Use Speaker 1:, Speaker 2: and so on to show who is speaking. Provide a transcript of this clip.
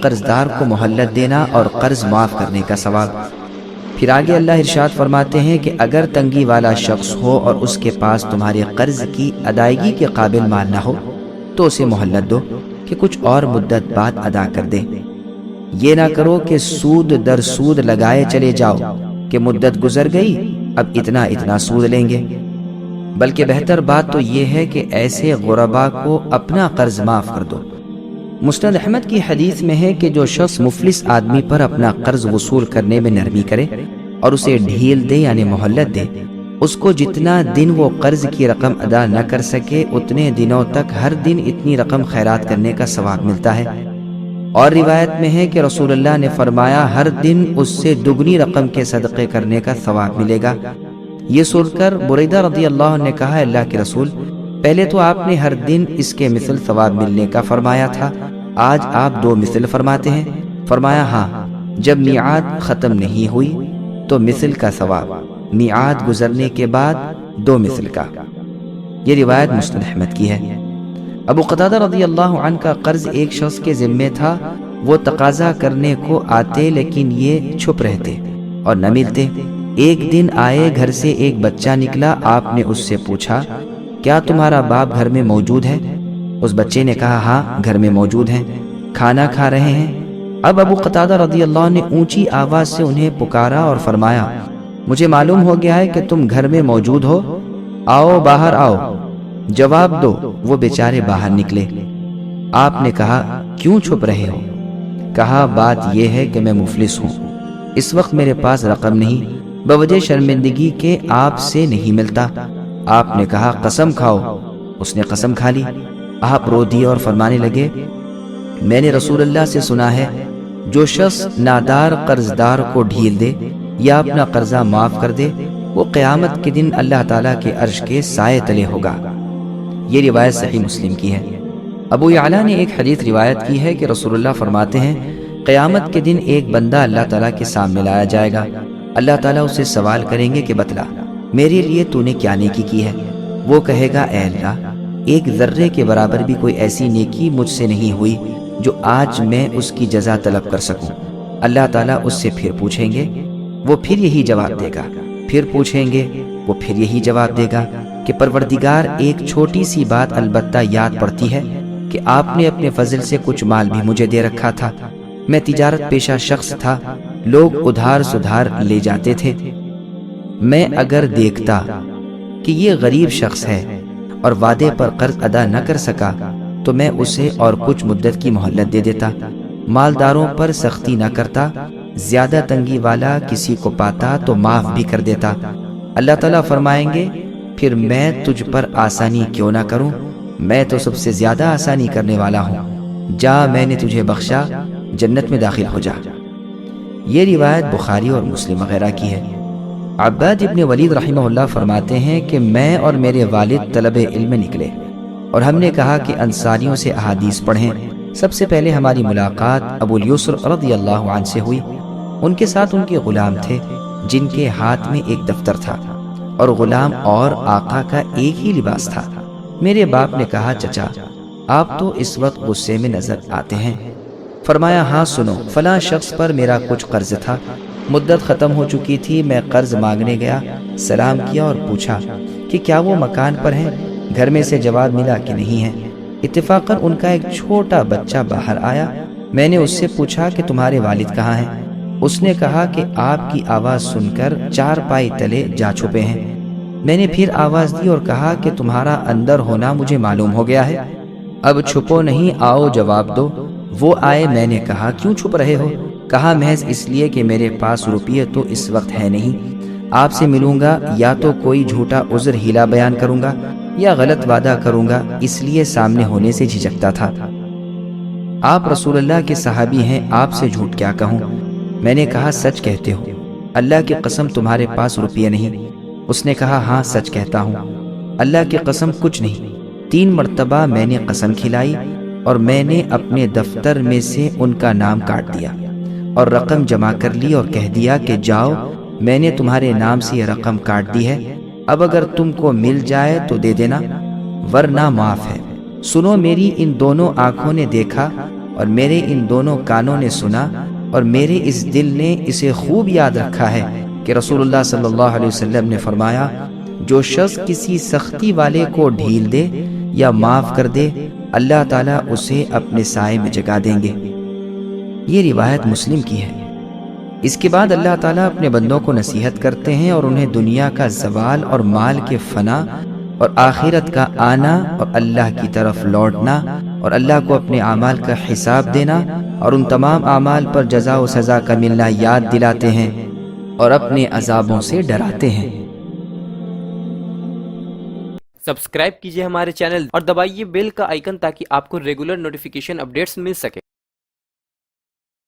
Speaker 1: قرض دار کو مہلت دینا اور قرض معاف کرنے کا ثواب۔ پھر آگے اللہ ارشاد فرماتے ہیں کہ اگر تنگی والا شخص ہو اور اس کے پاس تمہارے قرض کی ادائیگی کے قابل مال نہ ہو تو اسے مہلت دو کہ کچھ اور مدت بعد ادا کر دے۔ یہ نہ کرو کہ سود در سود لگائے چلے جاؤ کہ مدت گزر گئی اب اتنا سود لیں گے، بلکہ بہتر بات تو یہ ہے کہ ایسے غربا کو اپنا قرض معاف کر دو۔ مسند احمد کی حدیث میں ہے کہ جو شخص مفلس آدمی پر اپنا قرض وصول کرنے میں نرمی کرے اور اسے ڈھیل دے یعنی مہلت دے، اس کو جتنا دن وہ قرض کی رقم ادا نہ کر سکے اتنے دنوں تک ہر دن اتنی رقم خیرات کرنے کا ثواب ملتا ہے۔ اور روایت میں ہے کہ رسول اللہ نے فرمایا ہر دن اس سے دگنی رقم کے صدقے کرنے کا ثواب ملے گا۔ یہ سن کر بریدہ رضی اللہ عنہ نے کہا اللہ کے رسول، پہلے تو آپ نے ہر دن اس کے مثل ثواب ملنے کا فرمایا تھا، آج آپ 2 مثل فرماتے ہیں؟ فرمایا ہاں، جب میعاد ختم نہیں ہوئی تو مثل کا ثواب، میعاد گزرنے کے بعد 2 مثل کا۔ یہ روایت مسند احمد کی ہے۔ ابو قتادہ رضی اللہ عنہ کا قرض ایک شخص کے ذمے تھا، وہ تقاضا کرنے کو آتے لیکن یہ چھپ رہتے اور نہ ملتے۔ ایک دن آئے، گھر سے ایک بچہ نکلا، آپ نے اس سے پوچھا کیا تمہارا باپ گھر میں موجود ہے؟ اس بچے نے کہا ہاں گھر میں موجود ہیں، کھانا کھا رہے ہیں۔ اب ابو قتادہ رضی اللہ عنہ نے اونچی آواز سے انہیں پکارا اور فرمایا مجھے معلوم ہو گیا ہے کہ تم گھر میں موجود ہو، آؤ باہر آؤ، جواب دو۔ وہ بیچارے باہر نکلے۔ آپ نے کہا کیوں چھپ رہے ہو؟ کہا بات یہ ہے کہ میں مفلس ہوں، اس وقت میرے پاس رقم نہیں، بوجہ شرمندگی کے آپ سے نہیں ملتا۔ آپ نے کہا قسم کھاؤ۔ اس نے قسم کھا لی۔ آپ رو دیے اور فرمانے لگے میں نے رسول اللہ سے سنا ہے جو شخص نادار قرض دار کو ڈھیل دے یا اپنا قرضہ معاف کر دے وہ قیامت کے دن اللہ تعالیٰ کے عرش کے سائے تلے ہوگا۔ یہ روایت صحیح مسلم کی ہے۔ ابو یعلا نے ایک حدیث روایت کی ہے کہ رسول اللہ فرماتے ہیں قیامت کے دن ایک بندہ اللہ تعالیٰ کے سامنے لایا جائے گا، اللہ تعالیٰ اسے سوال کریں گے کہ بتلا میرے لیے تو نے کیا نیکی کی ہے؟ وہ کہے گا اے اللہ، ایک ذرے کے برابر بھی کوئی ایسی نیکی مجھ سے نہیں ہوئی جو آج میں اس کی جزا طلب کر سکوں۔ اللہ تعالیٰ اس سے پھر پوچھیں گے، وہ پھر یہی جواب دے گا، پھر پوچھیں گے، وہ پھر یہی جواب دے گا کہ پروردگار ایک چھوٹی سی بات البتہ یاد پڑتی ہے کہ آپ نے اپنے فضل سے کچھ مال بھی مجھے دے رکھا تھا، میں تجارت پیشہ شخص تھا، لوگ ادھار سدھار لے جاتے تھے، میں اگر دیکھتا کہ یہ غریب شخص ہے اور وعدے پر قرض ادا نہ کر سکا تو میں اسے اور کچھ مدت کی مہلت دے دیتا، مالداروں پر سختی نہ کرتا، زیادہ تنگی والا کسی کو پاتا تو معاف بھی کر دیتا۔ اللہ تعالیٰ فرمائیں گے پھر میں تجھ پر آسانی کیوں نہ کروں، میں تو سب سے زیادہ آسانی کرنے والا ہوں، جا میں نے تجھے بخشا، جنت میں داخل ہو جا۔ یہ روایت بخاری اور مسلم وغیرہ کی ہے۔ عباد ابن ولید رحمہ اللہ فرماتے ہیں کہ میں اور میرے والد طلب علم نکلے اور ہم نے کہا کہ انصاریوں سے احادیث پڑھیں۔ سب سے پہلے ہماری ملاقات ابو الیسر رضی اللہ عنہ سے ہوئی، ان کے ساتھ ان کے غلام تھے جن کے ہاتھ میں ایک دفتر تھا اور غلام اور آقا کا ایک ہی لباس تھا۔ میرے باپ نے کہا چچا آپ تو اس وقت غصے میں نظر آتے ہیں۔ فرمایا ہاں سنو، فلاں شخص پر میرا کچھ قرض تھا، مدت ختم ہو چکی تھی، میں قرض مانگنے گیا، سلام کیا اور پوچھا کہ کیا وہ مکان پر ہیں، گھر میں سے جواب ملا کہ نہیں ہے۔ اتفاقاً ان کا ایک چھوٹا بچہ باہر آیا، میں نے اس سے پوچھا کہ تمہارے والد کہاں ہیں؟ اس نے کہا کہ آپ کی آواز سن کر چارپائی تلے جا چھپے ہیں۔ میں نے پھر آواز دی اور کہا کہ تمہارا اندر ہونا مجھے معلوم ہو گیا ہے، اب چھپو نہیں، آؤ جواب دو۔ وہ آئے، میں نے کہا کیوں چھپ رہے ہو؟ کہا محض اس لیے کہ میرے پاس روپیے تو اس وقت ہے نہیں، آپ سے ملوں گا یا تو کوئی جھوٹا عذر ہیلا بیان کروں گا یا غلط وعدہ کروں گا، اس لیے سامنے ہونے سے جھجکتا تھا۔ آپ رسول اللہ کے صحابی ہیں، آپ سے جھوٹ کیا کہوں؟ میں نے کہا سچ کہتے ہو، اللہ کی قسم تمہارے پاس روپیے نہیں؟ اس نے کہا ہاں سچ کہتا ہوں، اللہ کی قسم کچھ نہیں۔ 3 مرتبہ میں نے قسم کھلائی اور میں نے اپنے دفتر میں سے ان کا نام کاٹ دیا اور رقم جمع کر لی اور کہہ دیا کہ جاؤ، میں نے تمہارے نام سے یہ رقم کاٹ دی ہے، اب اگر تم کو مل جائے تو دے دینا ورنہ معاف ہے۔ سنو، میری ان دونوں آنکھوں نے دیکھا اور میرے ان دونوں کانوں نے سنا اور میرے اس دل نے اسے خوب یاد رکھا ہے کہ رسول اللہ صلی اللہ علیہ وسلم نے فرمایا، جو شخص کسی سختی والے کو ڈھیل دے یا معاف کر دے، اللہ تعالیٰ اسے اپنے سائے میں جگا دیں گے۔ یہ روایت مسلم کی ہے۔ اس کے بعد اللہ تعالیٰ اپنے بندوں کو نصیحت کرتے ہیں اور انہیں دنیا کا زوال اور مال کے فنا اور آخرت کا آنا اور اللہ کی طرف لوٹنا اور اللہ کو اپنے اعمال کا حساب دینا اور ان تمام اعمال پر جزا و سزا کا ملنا یاد دلاتے ہیں اور اپنے عذابوں سے ڈراتے ہیں۔
Speaker 2: سبسکرائب کیجئے ہمارے چینل اور دبائیے بیل کا آئیکن تاکہ آپ کو ریگولر نوٹیفیکیشن اپڈیٹس مل سکے۔